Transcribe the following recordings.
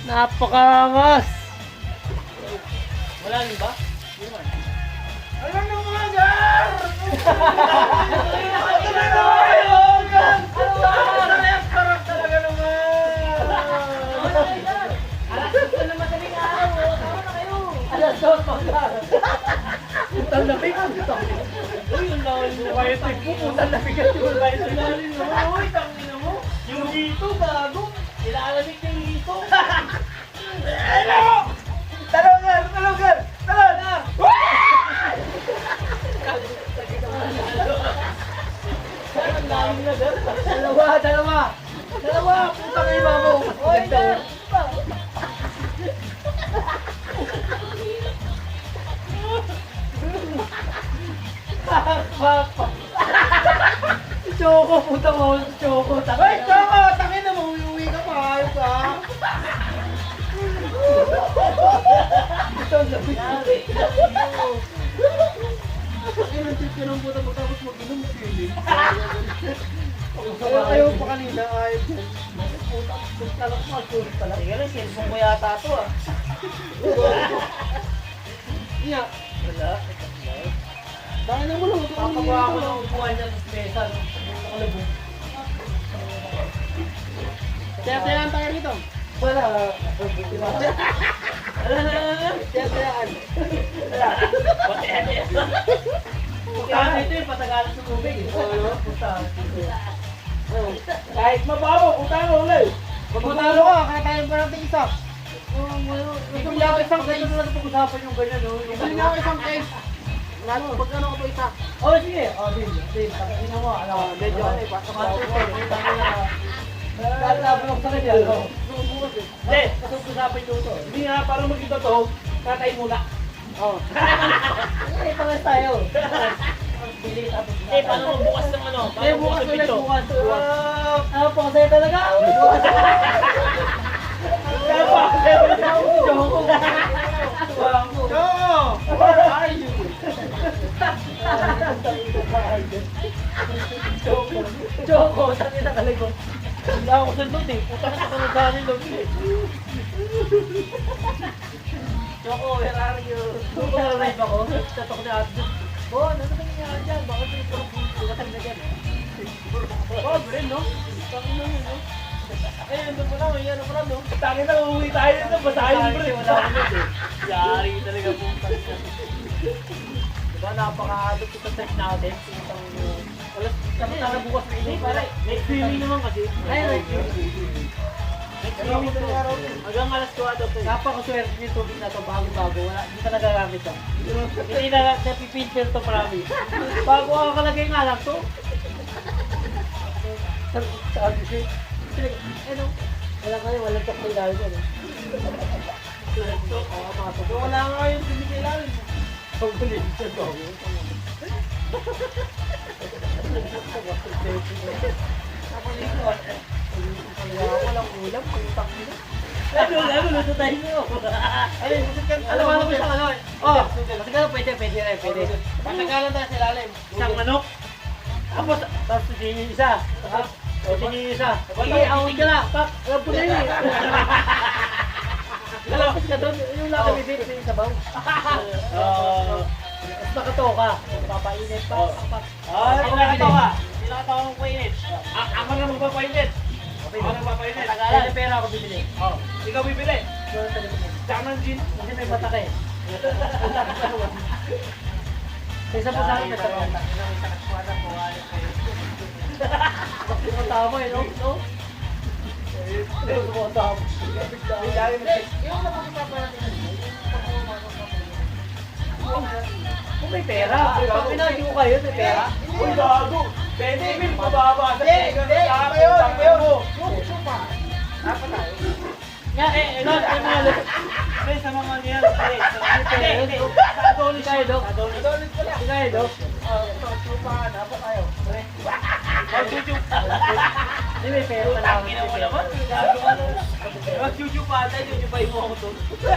Napakaangas! Wala rin ba? Ano na mga gar? Talaga naman! Alas gusto na madaling araw. Tama na kayo. Alas dos pagkar! Putang lamig! Uy, yung lawal mo. Kaya trip mo, putang lamig at yung kaya trip mo. Uy, tangina mo. Yung dito, bago. Ilalamig na yung dito. Ano? Talongan! Talongan! Talongan! Ang dami na gan. Dalawa! Dalawa! Dalawa! Putang ina mo! Uy, Ganda, na. Choco, putang mo! Choco! Ay, Choco! Tangin na mo! Uwi ka pa! Ayos ka! Ito ang lamig. Tangin ang trip ka ng puta matapos mag-inom mo feeling. Ayaw pa kanina. Ayos yan. Puta, talak mo. Sulit pala. Sige lang, cellphone ko yata to ah. Iya. Wala. Tangin na mo lang. Papagawa ako ng upuan dyan sa mesa. Nakalabog. Tiyatayaan tayo rito. Wala! Tiyatayaan. Kaya ito yung patagalan sa tubig eh. Kahit mababaw, punta mo ulit. Pag matalo ka, kaya tayo pa natin isa. Ito lang isang ganyan na lang pag-usapan yung ganyan, no? Ito nga isang case. Lahat, pag ano ko pa isa. Oh, sige. Oh, din. Pagkakina mo, ano, medyo ano, pasok ka ito. Lalaban ako sa kanya, no? Hindi, kasi usapan nyo to. Hindi nga, para magkita to, katay muna. Oh. Eh, pangas tayo. Bili tapos Eh, paano magbukas ng ano? Eh, bukas ulit, bukas. Ah, pakasaya talaga. Bukas. Kaya pa, Choco. Choco! Where are you? Choco, saan yung nakaligo? wala ako sa load eh. Puta na sa nagdaan yung load eh. Choco, where are you? Choco, nalive ako. Tatok na ate. Oh, ano na nangyayari dyan? Bakit may pagkakasal na dyan? Oh, Bren, no? Tangin na yun, no? Eh, nandun mo na, may ano pa no? Tangin na, uuwi tayo nito, basahin, Bren. Wala akong load eh. Yari talaga po. Diba, napaka-adot ito sa natin. Alas, samantala bukas na Hindi, inip. pare. Next swimming naman kasi. Ay, right. Next swimming to. Hanggang alas 4 to eh. Napakaswerte yung tubig na to, bago-bago. Wala, hindi ka nagagamit to. Hindi na napipinter to marami. Bago ako kalagay nga lang to. Sabi siya, ano? Wala kayo, walang tok na ilalim ko. Oo, mga tok. Wala nga yung sinikilalim. Pagbulit siya to. Walang ulam, pagutang nila. Ano, luto tayo nyo. Ay, busit ka. Alam mo ba siyang ano? Oh, matagalan pwede rin, pwede. Matagalan tayo sa ilalim. Isang manok. Tapos tingin yung isa. Tingin yung isa. Sige, awin ka na. Pak, alam ko na yun eh. Lalapit ka doon, yung lakamibit sa yung sabaw. Tapos nakatoka. Papainit pa. Hindi nakatawa. Hindi nakatawa mong painit. Ako na magpapainit. Ako na magpapainit. Kaya pera ako bibili. Oh, ikaw bibili. Tsaka ng gin. Kasi may bataka eh. Sa isa po sa akin, may tabaw. Tama eh, no? No? Tama. Yung napag-usapan natin. Kung may pera, pag pinadyo kayo, may pera. Uy, gago. Pwede, Emil, mababa. Hindi, iba yun, iba yun. Yung supa. Dapat tayo. Nga, Pre, sa mga niyan. Hindi. Sa Adonis Ikaw, Dok. Adonis pala. Ikaw, Dok. Ito, supa. Dapat tayo. Mag-chuchup. Hindi, may pera na lang. Tangina mo naman. Gago ka na. Mag-chuchup ata. Chuchupay mo ako to. 1,000,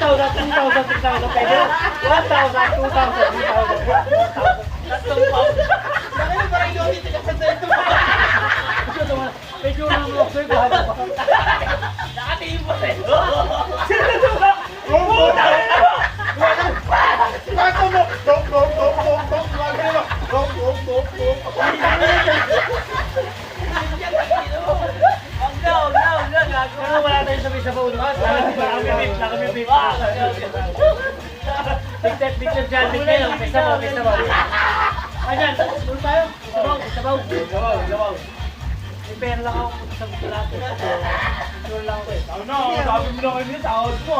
2,000, 3,000, pwede. 1,000, 2,000, 3,000. Tatlong pound. Bakit yung parang yun dito kapag ito? Medyo naman ako sa'yo, bahala pa. Nakati Pero wala tayong sabi sa phone. Nakamimip. Big tip challenge kayo. Pesta mo. Ayan, doon tayo. Sabaw. May pera lang ako sa gusto natin. Control lang ako eh. Ano, sabi mo na kayo tawad mo.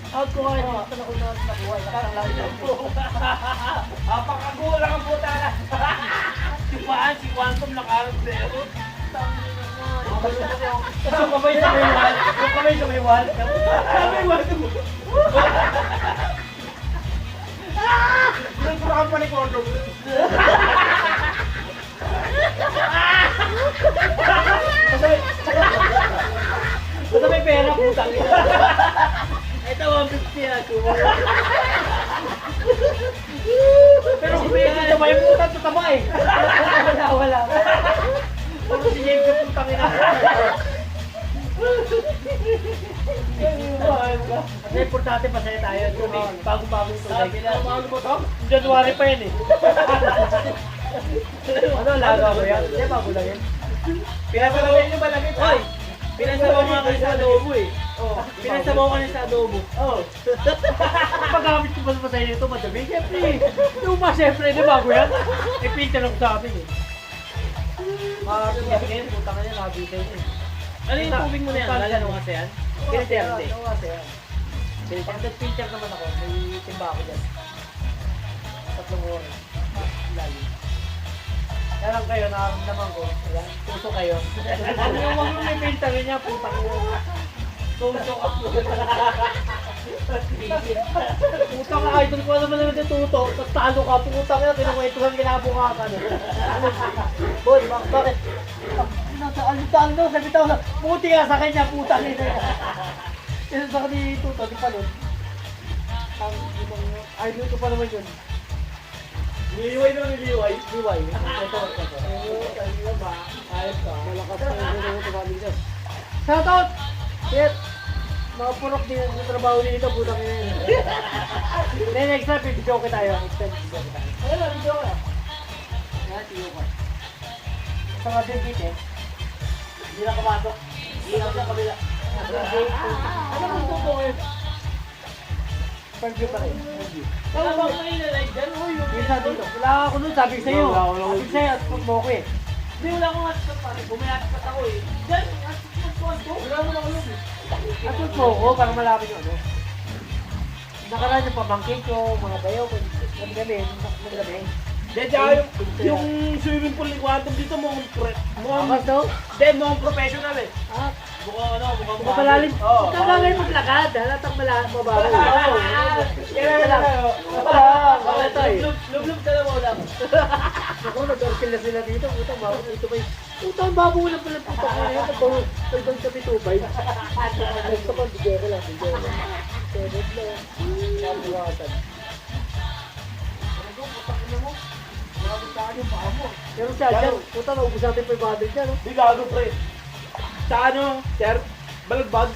Out ko kayo. Basta na ko na nakuha. Nakasang lang yun. Apakagulang ang puta na. Si Quantum nakarap sa'yo. Yung kamay sa may wall. Sabi mo, nagpurakan pa ni Quantum. Basta may pera, putang ina. Ito, 150 ako. Pero kung may ito ba yung putang, tutama eh. Wala. Parang si James yung putang ina. Kasi importante masaya tayo. Bago-bagong tulay. Ano ba ito? January pa yan eh. Ano, laga mo yan? Hindi, bago lang yan. Pinasalawan nyo ba lagi? Hoy! Pinasabaw nga kayo sa adobo eh. Oh, Pinasabaw ka na sa adobo. Oh. Paggamit ko ba sa masaya nito, madami? Siyempre. Yung ba, siyempre, di bago yan? Eh, pinta lang sa atin eh. Makakapit yan, puta ka niya, nakabitay niya eh. Ano yung tubig mo na yan? Lalano kasi yan? Filter, hindi. Ano kasi yan? Pag pinter naman ako, may timba ako dyan. 3 oras. Lalim. Kaya lang kayo, nakaramdaman ko. Ayan, puso kayo. Huwag mo may pinter niya, putang niya. Puso ka po. Putang ka, idol ko naman naman yung tuto. Tapos talo ka, putang niya, kinukwentuhan kinabukasan. Boy, bakit? Ano, sabi tao na, puti nga sa kanya, putang niya. Kasi sa kanya tuto, di pa nun. Idol ko pa naman yun. Niliway na niliway. Liway. Ito. Ayun ba? Ayos ka. Malakas na yung ito kami dyan. Shout out! Shit! Mga purok din ang trabaho nito, putang ina. Then next time, video ko tayo. Next time, video ko tayo. Ayun na, video ko na. Yan, video ko. Sa mga bigit eh. Hindi na kamasok. Hindi na sa kabila. Ano kung tuto ngayon? Pag-view pa rin. Pag-view. Wala bang may nalike dyan? Uy, yung Isa dito. Wala ako nun, sabi ko sa'yo. Wala Sabi ko sa'yo at pag mo ko eh. Hindi, wala akong hotspot pare. Bumayatspot ako eh. Dyan, hotspot ko. Wala naman ako nun eh. At mo ko, para malapit yung ano. Nakaraan yung pamangkin ko, mga bayaw, gabi-gabi. Hindi, tsaka yung swimming pool ni Quantum dito mukhang Akas daw? professional eh. Ah, Mukhang mukhang malalim. Oo. Ikaw lang ngayon maglakad, halatang mababaw. Kaya na lang kayo. Lub-lub ka na mo lang. Ako, nag-orkel na sila dito. Puta, bago dito ba yung... Puta, ang babo lang pala puta ko na yun. Pagbagang sa pitubay. Gusto ko, bigyan ko lang. Seven lang. Kabuwasan. Pero siya, dyan, puta, naubos natin pa yung battery dyan, no? Di gago pre. Sa ano, sir, balagbag.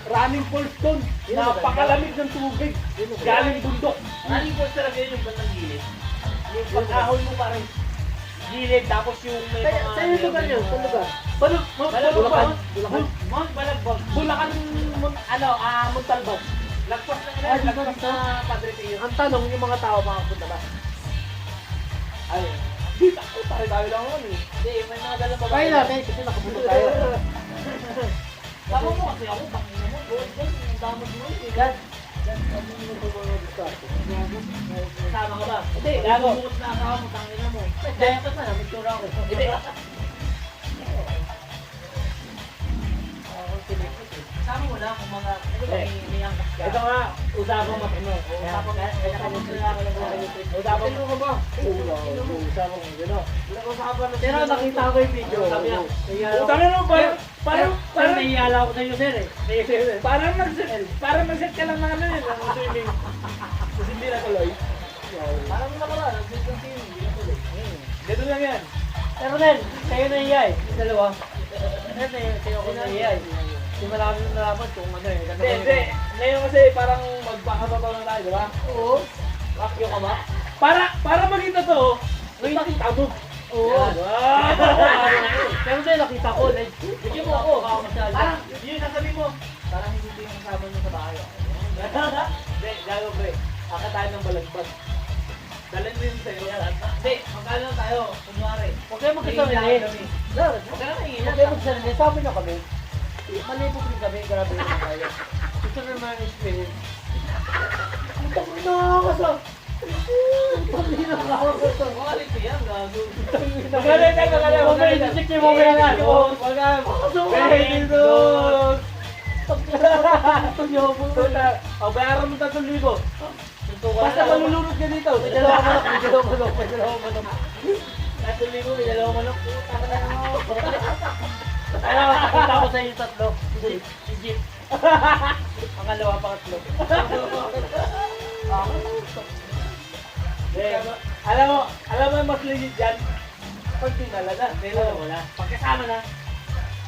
Running falls doon. Napakalamig ng tubig. Galing bundok. Running falls talaga yun yung bandang gilid. Yung pag-ahol mo parang gilid, tapos yung may mga... Sa'yo yung lugar yun, sa lugar. Bulacan. Mount Balagbag. Bulacan, Montalban. Lagpas na Ay, yun, dito, lagpas dito. na Padre Pio. Ang tanong, yung mga tao makapunta ba? Ay, di tako, tayo lang naman eh. Hindi, may mga dalang babae. Kaya natin, kasi nakapunta tayo. Tama mo kasi ako, pangina mo. Ang damag mo eh. Yan. Yan, ano yung mga diskarte? Tama ka ba? Hindi, gago. Bumukot na ako mo, tangina mo. Dahil ka na, may tura ako. Hindi. Sama mo na kung mga, ano ba, may angkas ka. Ito nga, usapang matino. Usapang Usapang mo ka ba? Usapang mo, gano'n. Usapan na Pero nakita ko yung video. Sabi niya, Utang na naman, parang nahihiyala ako sa'yo, sir eh. parang nag-set ka lang ng ano yun, ng swimming. Kasi hindi na tuloy. parang nakala, nag-continue, hindi na tuloy. Dito lang yan. Pero Nel, sa'yo nahihiya eh. Yung dalawa. Nel, sa'yo ako nahihiya eh. Hindi malaki na nalaman kung ano eh. Hindi, hindi. Ngayon kasi parang magpakatato na tayo, di ba? Oo. Wakyo ka ba? Para maging totoo, ngayon nakita mo. Oo. Wow! Pero Nel, nakita ko. Bigyan mo ako. tayo ng balagbag. Dalhin mo yun sa'yo. Hindi, magkano tayo? Kunwari. Huwag kayo magkasarili. Huwag kayo magkasarili. Sabi na kami. Malibog rin kami. Grabe yung kaya. Gusto na management. Putang ina ka sa... Putang ina ka sa... Quality yan, gago. Mamaya isisik niyo mamaya na. Bayaran mo 3,000. Basta malulunod ka dito. May dalawang manok. May dalawang manok. 3,000, may dalawang manok. Taka na mo. Ano, nakita ko sa inyo tatlo. Si Jeep. Pangalawa, pangatlo. Alam mo yung mas legit dyan? Pag pinala na, kailan wala. Pagkasama na.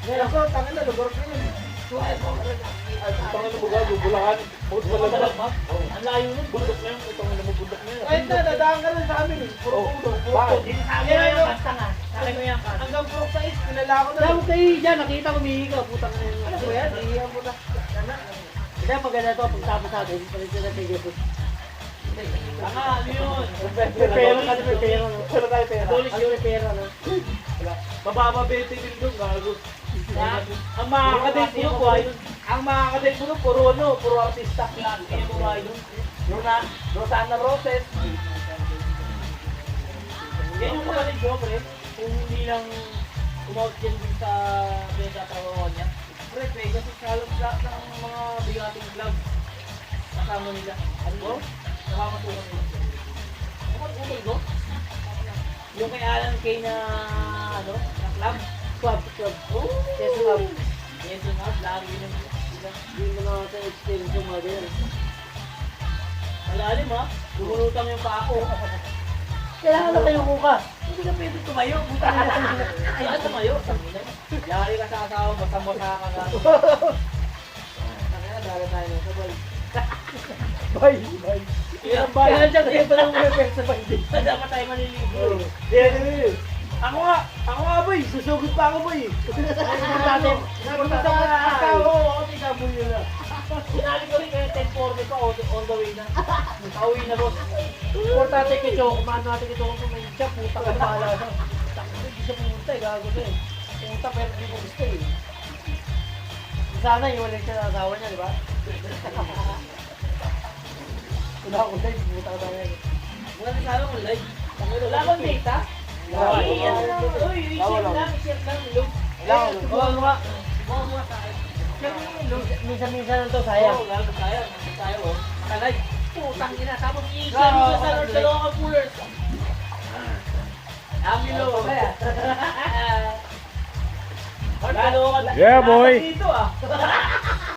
Ako, tangin na, lugar ko yun. Tangin na buga, bubulakan. Bukod pa lang ba? Ang layo nun. Bundok na yun, itong na bundok na yun. Kahit na, dadaan ka rin sa amin eh. Puro ulo, puro ulo. Hindi sa amin na yung basta nga. Sabi mo yan ka. Hanggang puro sa is, kilala ko na. Dahil kayo dyan, nakita ko umihiga. Putang na yun. Ano ba yan? Ihiyan mo na. Hindi, maganda to. Pagtapos natin, palit na natin yung Tanga, ano yun? Pero kasi may pera, no? Pero tayo pera. Ano may pera, no? Mababa 20 mil doon, gago. Ang makakadate mo po ay, ang makakadate mo puro puro artista. Kaya mo ba yun? Rosana Roses. Yan yung kapatid ko, pre. Kung hindi lang umawag din sa pinagtatrabaho niya. Pre, pwede kasi kalap lahat ng mga bigating club. Kasama nila. Ano mo? Nakakatuwa nila. Kapag mo? Yung kay Alan Kay na, ano, na club. Club. Oh! Yes, club. Yes, yung club. Lagi yun yung Hindi mo na natin experience yung mga ganyan. malalim ha. Lumulutang yung paa ko. Kailangan na kayo muka. Hindi ka pwede tumayo. Buta na lang. Ay, ano tumayo? Yari ka sa asawa, basta-basta ka nga. Kaya dala tayo ng sabay. Bye. Ilang Kaya dyan kayo palang umepek sa pagdi. Dapat tayo maliligo. Ako nga boy, susugod pa ako boy. Natin. Napunta sa asawa ko, ako ikaboy yun na. Sinali ko rin kaya 10-40 pa on the way na. Pauwi na boss. Importante kay Choco. Kumano natin kay Choco kung may siya. Puta ka bahala na. Hindi siya pumunta eh. Gago na eh. Pumunta pero hindi ko gusto eh. Sana iwalay siya ng asawa niya, di ba? Wala akong live. Pumunta ka tayo. Wala na sana kung live. Wala akong data. Uy, i-share lang. I-share lang. Look. Ano nga? Mga mga sa akin. Share mo yung look. Minsan-minsan lang to, sayang. Oo, lalo sayang. Sayang oh. Nakalive. Putang ina. Tapos i-share mo sa Lord sa local coolers. Amilo. Yeah, boy. Dito ah.